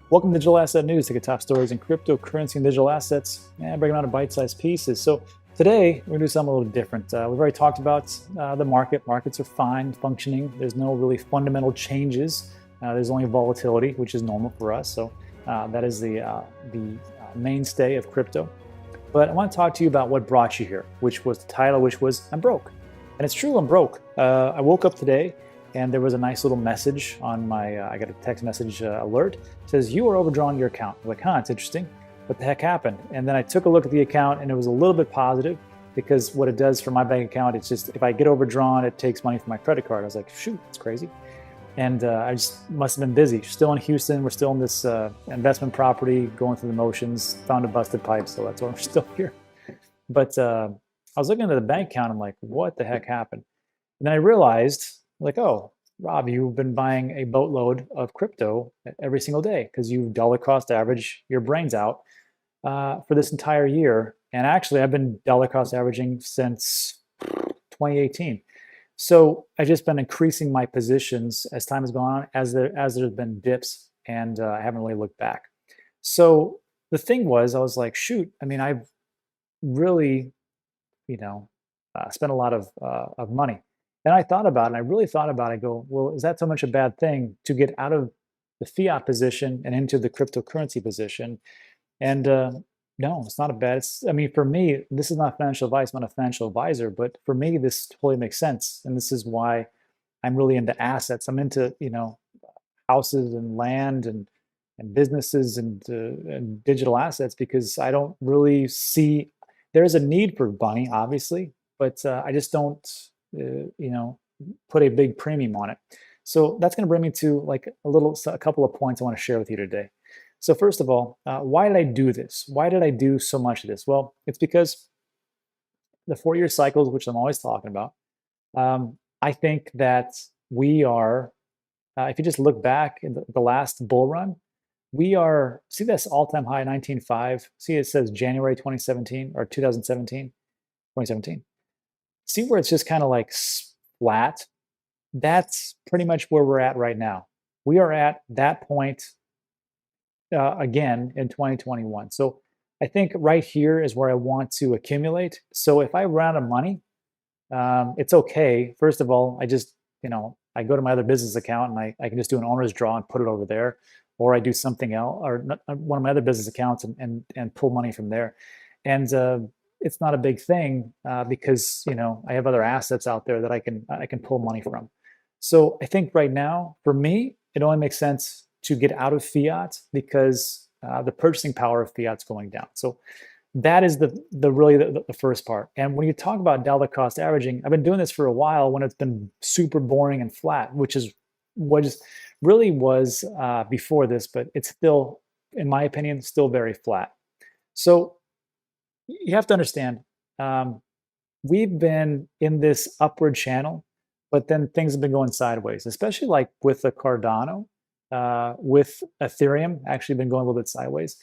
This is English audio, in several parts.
Welcome to Digital Asset News. Take a top stories in cryptocurrency and digital assets and break them out in bite-sized pieces. So today we're going to do something a little different. We've already talked about the market. Markets are fine, functioning. There's no really fundamental changes. There's only volatility, which is normal for us. So that is the mainstay of crypto. But I want to talk to you about what brought you here, which was the title, which was I'm broke. And it's true, I'm broke. I woke up today and there was a nice little message on my, I got a text message alert. It says, you are overdrawing your account. I'm like, huh, it's interesting. What the heck happened? And then I took a look at the account and it was a little bit positive because what it does for my bank account, it's just, if I get overdrawn, it takes money from my credit card. I was like, shoot, that's crazy. And I just must have been busy. Still in Houston, we're still in this investment property, going through the motions, found a busted pipe, so that's why we're still here. But I was looking at the bank account, I'm like, what the heck happened? And then I realized, like, oh, Rob, you've been buying a boatload of crypto every single day because you dollar cost average your brains out for this entire year. And actually, I've been dollar cost averaging since 2018. So I've just been increasing my positions as time has gone on, as there's been dips, and I haven't really looked back. So the thing was, I was like, shoot, I mean, I've really, spent a lot of money. And I thought about it, and I really thought about it. I go, well, is that so much a bad thing to get out of the fiat position and into the cryptocurrency position? And no, it's not a bad. I mean, for me, this is not financial advice. I'm not a financial advisor, but for me, this totally makes sense. And this is why I'm really into assets. I'm into, houses and land and businesses and digital assets because I don't really see there's a need for money, obviously, but I just don't put a big premium on it. So that's going to bring me to like a couple of points I want to share with you today. So first of all, why did I do this? Why did I do so much of this? Well, it's because the 4-year cycles, which I'm always talking about, I think that we are, if you just look back in the last bull run, we are, see this all-time high, 19.5. See, it says January 2017 or 2017. See where it's just kind of like flat? That's pretty much where we're at right now. We are at that point again in 2021. So I think right here is where I want to accumulate. So if I run out of money, it's okay. First of all, I just, I go to my other business account and I can just do an owner's draw and put it over there, or I do something else, or one of my other business accounts and pull money from there. And it's not a big thing because I have other assets out there that I can pull money from. So I think right now, for me, it only makes sense to get out of fiat because the purchasing power of fiat's going down. So that is the first part. And when you talk about dollar cost averaging, I've been doing this for a while when it's been super boring and flat, which is what is really was before this, but it's still, in my opinion, still very flat. So you have to understand, we've been in this upward channel, but then things have been going sideways, especially like with the Cardano, with Ethereum actually been going a little bit sideways.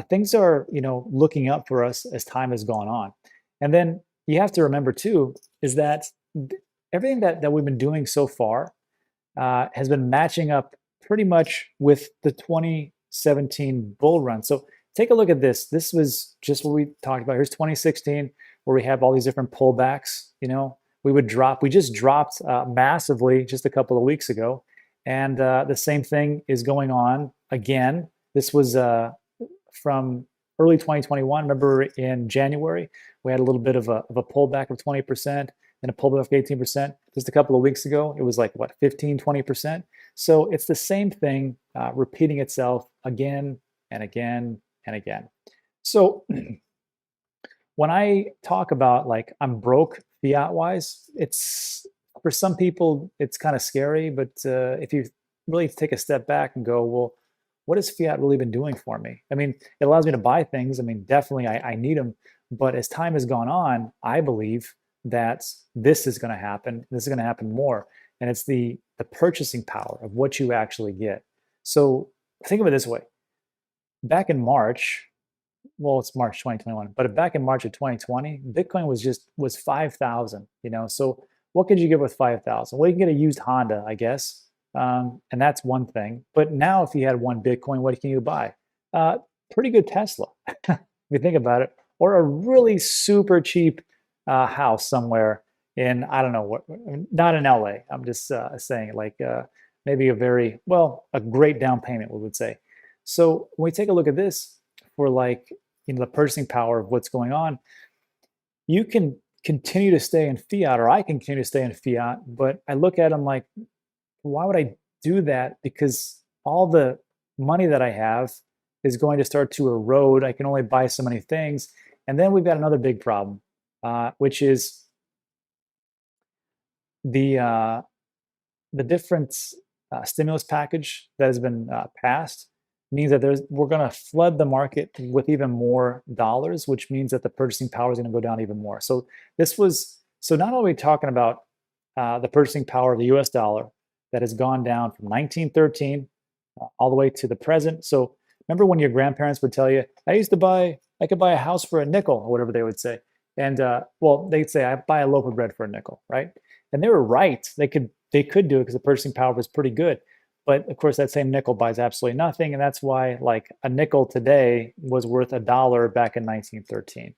Things are, looking up for us as time has gone on. And then you have to remember too, is that everything that we've been doing so far has been matching up pretty much with the 2017 bull run. So take a look at this. This was just what we talked about. Here's 2016, where we have all these different pullbacks. We just dropped massively just a couple of weeks ago. And the same thing is going on again. This was from early 2021. Remember in January, we had a little bit of a pullback of 20% and a pullback of 18%. Just a couple of weeks ago, it was like, what, 15, 20%? So it's the same thing repeating itself again and again and again. So when I talk about like I'm broke fiat wise, it's for some people it's kind of scary, but if you really take a step back and go, well, what has fiat really been doing for me? I mean, it allows me to buy things. I mean, definitely I need them, but as time has gone on, I believe that this is going to happen. This is going to happen more, and it's the purchasing power of what you actually get. So think of it this way: back in March, well, it's March 2021, but back in March of 2020, Bitcoin was 5,000. So what could you get with 5,000? Well, you can get a used Honda, I guess, And that's one thing. But now, if you had one Bitcoin, what can you buy? Uh, Pretty good Tesla, if you think about it, or a really super cheap house somewhere in, I don't know what, not in LA. I'm just saying, like maybe a very, well, a great down payment, we would say. So when we take a look at this for like, the purchasing power of what's going on, you can continue to stay in fiat, or I can continue to stay in fiat, but I look at them like, why would I do that? Because all the money that I have is going to start to erode. I can only buy so many things. And then we've got another big problem, which is the uh, the different stimulus package that has been passed means that we're going to flood the market with even more dollars, which means that the purchasing power is going to go down even more. So not only are we talking about the purchasing power of the U.S. dollar that has gone down from 1913 all the way to the present. So remember when your grandparents would tell you, I could buy a house for a nickel, or whatever they would say. And well, they'd say, I buy a loaf of bread for a nickel, right? And they were right. They could do it because the purchasing power was pretty good. But of course, that same nickel buys absolutely nothing. And that's why like a nickel today was worth $1 back in 1913.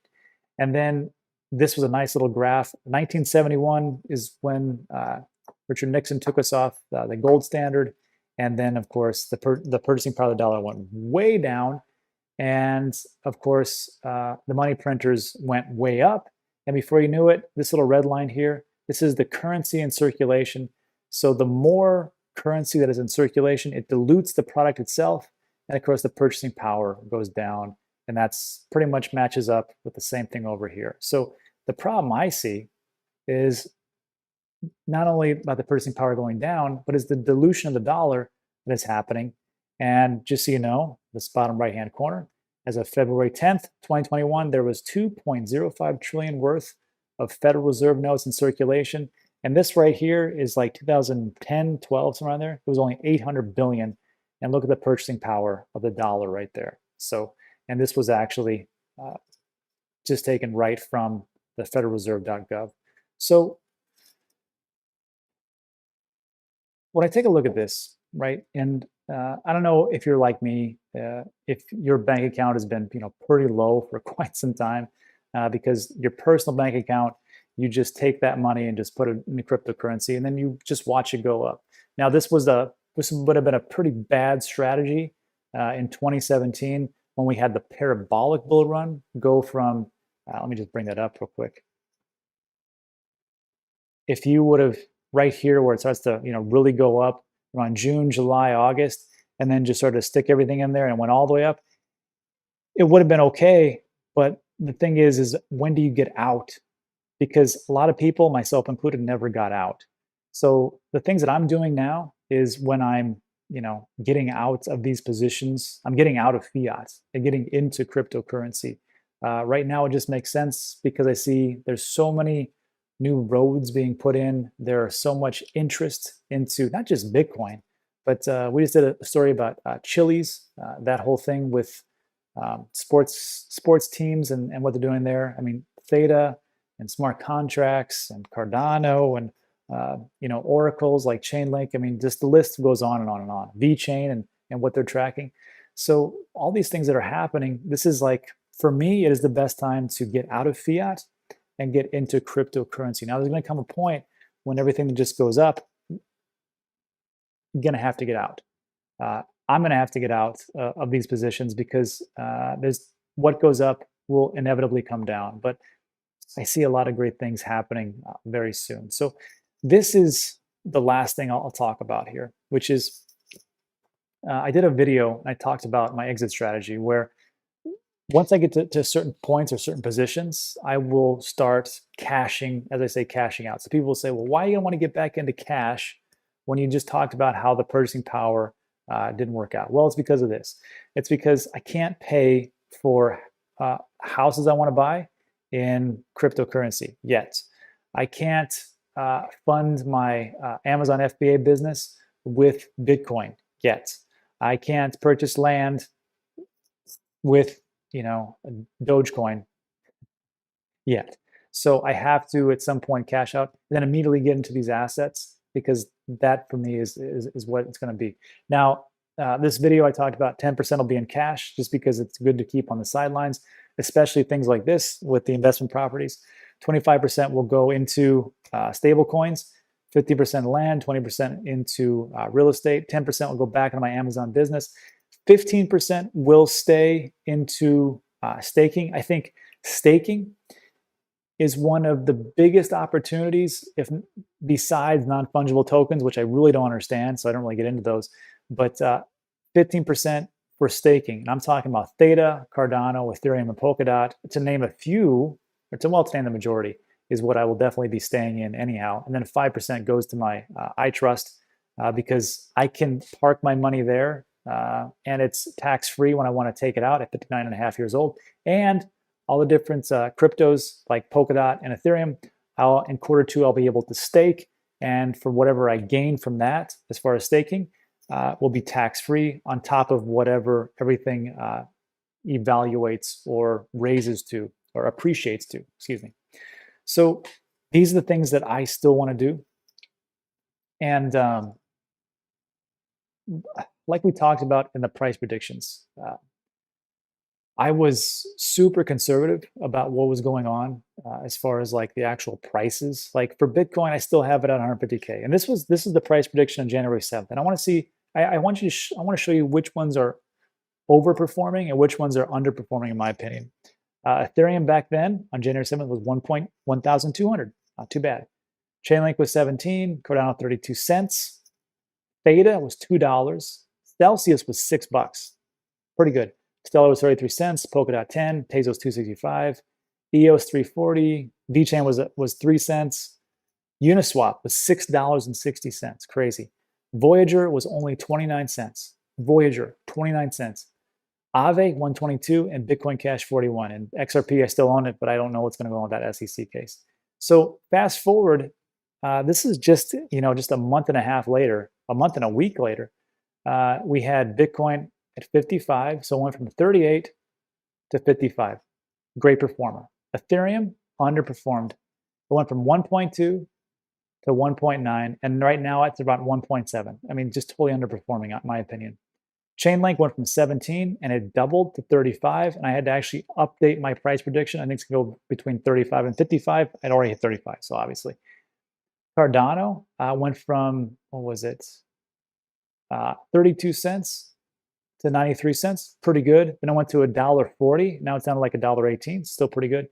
And then this was a nice little graph. 1971 is when Richard Nixon took us off the gold standard. And then, of course, the purchasing power of the dollar went way down. And of course, the money printers went way up. And before you knew it, this little red line here, this is the currency in circulation. So the more currency that is in circulation, it dilutes the product itself. And of course, the purchasing power goes down. And that's pretty much matches up with the same thing over here. So the problem I see is not only about the purchasing power going down, but is the dilution of the dollar that is happening. And just so you know, this bottom right-hand corner, as of February 10th, 2021, there was 2.05 trillion worth of Federal Reserve notes in circulation. And this right here is like 2010, 12, somewhere around there. It was only 800 billion. And look at the purchasing power of the dollar right there. So, and this was actually just taken right from the federalreserve.gov. So when I take a look at this, right, and I don't know if you're like me, if your bank account has been, pretty low for quite some time, because your personal bank account, you just take that money and just put it in the cryptocurrency, and then you just watch it go up. Now, this would have been a pretty bad strategy in 2017 when we had the parabolic bull run go from. Let me just bring that up real quick. If you would have right here where it starts to really go up around June, July, August, and then just sort of stick everything in there and went all the way up, it would have been okay. But the thing is when do you get out? Because a lot of people, myself included, never got out. So the things that I'm doing now is when I'm getting out of these positions, I'm getting out of fiat and getting into cryptocurrency. Right now, it just makes sense because I see there's so many new roads being put in. There are so much interest into not just Bitcoin, but we just did a story about Chili's, that whole thing with sports teams and what they're doing there. I mean, Theta and smart contracts and Cardano and oracles like Chainlink. I mean, just the list goes on and on and on. VeChain and what they're tracking. So all these things that are happening, this is like, for me, it is the best time to get out of fiat and get into cryptocurrency. Now, there's going to come a point when everything just goes up, you're going to have to get out. I'm going to have to get out of these positions because there's what goes up will inevitably come down. But I see a lot of great things happening very soon. So this is the last thing I'll talk about here, which is I did a video and I talked about my exit strategy where once I get to certain points or certain positions, I will start cashing, as I say, cashing out. So people will say, well, why do you want to get back into cash when you just talked about how the purchasing power didn't work out? Well, it's because of this. It's because I can't pay for houses I want to buy in cryptocurrency yet. I can't fund my Amazon FBA business with Bitcoin yet. I can't purchase land with Dogecoin yet. So I have to at some point cash out, then immediately get into these assets because that for me is what it's going to be. Now, this video I talked about 10% will be in cash just because it's good to keep on the sidelines, especially things like this with the investment properties. 25% will go into stable coins, 50% land, 20% into real estate, 10% will go back into my Amazon business, 15% will stay into staking. I think staking is one of the biggest opportunities, if besides non-fungible tokens, which I really don't understand, so I don't really get into those. But 15% for staking, and I'm talking about Theta, Cardano, Ethereum, and Polkadot, to name a few, or to name the majority, is what I will definitely be staying in anyhow. And then 5% goes to my iTrust because I can park my money there, and it's tax-free when I want to take it out at 59 and a half years old. And all the different cryptos like Polkadot and Ethereum, in Q2 I'll be able to stake, and for whatever I gain from that as far as staking will be tax-free on top of whatever everything evaluates or raises to or appreciates to, excuse me. So these are the things that I still want to do. And like we talked about in the price predictions, I was super conservative about what was going on as far as like the actual prices. Like for Bitcoin, I still have it at 150K, and this is the price prediction on January 7th. And I want to see, I want to show you which ones are overperforming and which ones are underperforming, in my opinion. Ethereum back then on January 7th was 1,200, not too bad. Chainlink was 17, Cardano 32 cents. Theta was $2. Celsius was $6, pretty good. Stellar was 33 cents, Polkadot 10, Tezos 265, EOS 340, VeChain was 3 cents, Uniswap was $6.60, crazy. Voyager was only 29 cents. Voyager, 29 cents. Aave, 122, and Bitcoin Cash 41. And XRP, I still own it, but I don't know what's going to go on with that SEC case. So fast forward, this is just a month and a half later, a month and a week later, we had Bitcoin at 55, so it went from 38 to 55. Great performer. Ethereum underperformed. It went from 1.2 to 1.9, and right now it's about 1.7. I mean, just totally underperforming, in my opinion. Chainlink went from 17 and it doubled to 35, and I had to actually update my price prediction. I think it's going to go between 35 and 55. I'd already hit 35, so obviously. Cardano went from, what was it, 32 cents to 93 cents, pretty good. Then it went to $1.40. Now it's down to like $1.18, still pretty good.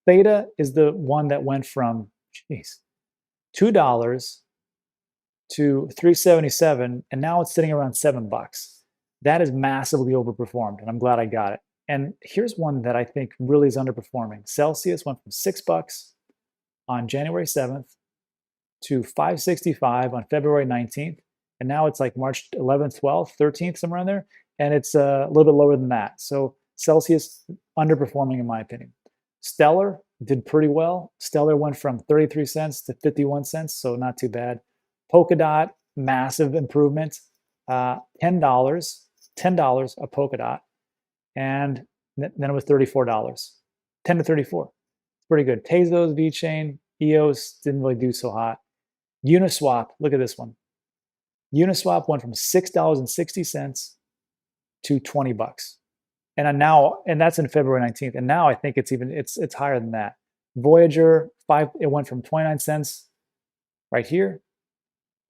Theta is the one that went from, $2 to $3.77, and now it's sitting around $7. That is massively overperformed, and I'm glad I got it. And here's one that I think really is underperforming. Celsius went from $6 on January 7th to $5.65 on February 19th, and now it's like March 11th, 12th, 13th, somewhere in there, and it's a little bit lower than that. So Celsius underperforming, in my opinion. Stellar did pretty well. Stellar went from 33 cents to 51 cents, so not too bad. Polkadot, massive improvement, $10 a Polkadot, and then it was $34, 10 to 34. It's pretty good. Tezos, VeChain, EOS didn't really do so hot. Uniswap, look at this one. Uniswap went from $6.60 to $20. And that's in February 19th. And now I think it's higher than that. Voyager, it went from 29 cents right here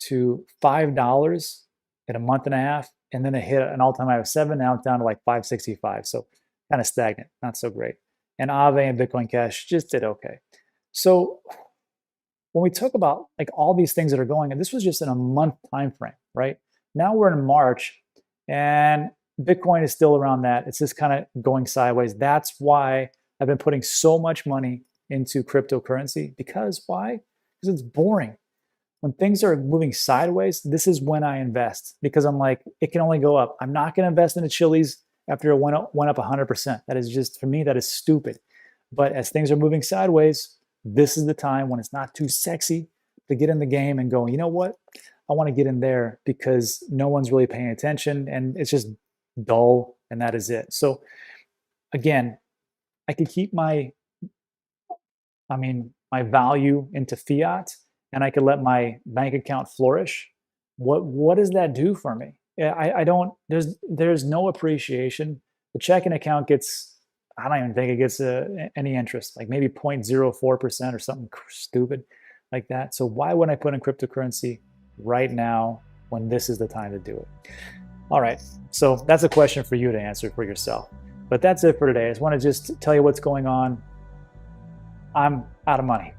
to $5 in a month and a half. And then it hit an all-time high of 7. Now it's down to like 565. So kind of stagnant, not so great. And Aave and Bitcoin Cash just did okay. So when we talk about like all these things that are going, and this was just in a month time frame, right? Now we're in March, and Bitcoin is still around that. It's just kind of going sideways. That's why I've been putting so much money into cryptocurrency. Because why? Because it's boring. When things are moving sideways, this is when I invest, because I'm like, it can only go up. I'm not going to invest in a Chili's after it went up 100%. That is just, for me, that is stupid. But as things are moving sideways, this is the time when it's not too sexy to get in the game and go, you know what? I want to get in there because no one's really paying attention and it's just dull, and that is it. So again, I could keep my value into fiat, and I could let my bank account flourish, what does that do for me? Yeah, I don't. There's no appreciation. The checking account gets. I don't even think it gets any interest, like maybe 0.04% or something stupid like that. So why would I put in cryptocurrency right now when this is the time to do it? All right, so that's a question for you to answer for yourself. But that's it for today. I just want to just tell you what's going on. I'm out of money,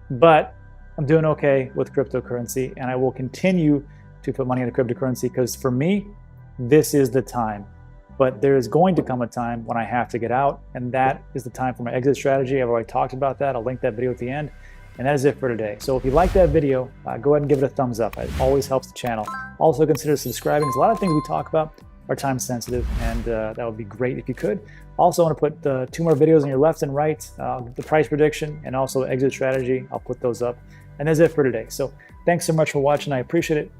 but I'm doing okay with cryptocurrency, and I will continue to put money into cryptocurrency because for me, this is the time. But there is going to come a time when I have to get out, and that is the time for my exit strategy. I've already talked about that. I'll link that video at the end. And that is it for today. So if you like that video, go ahead and give it a thumbs up. It always helps the channel. Also consider subscribing. There's a lot of things we talk about are time sensitive, and that would be great if you could. Also, I want to put 2 more videos on your left and right, the price prediction and also exit strategy. I'll put those up. And that's it for today. So thanks so much for watching. I appreciate it.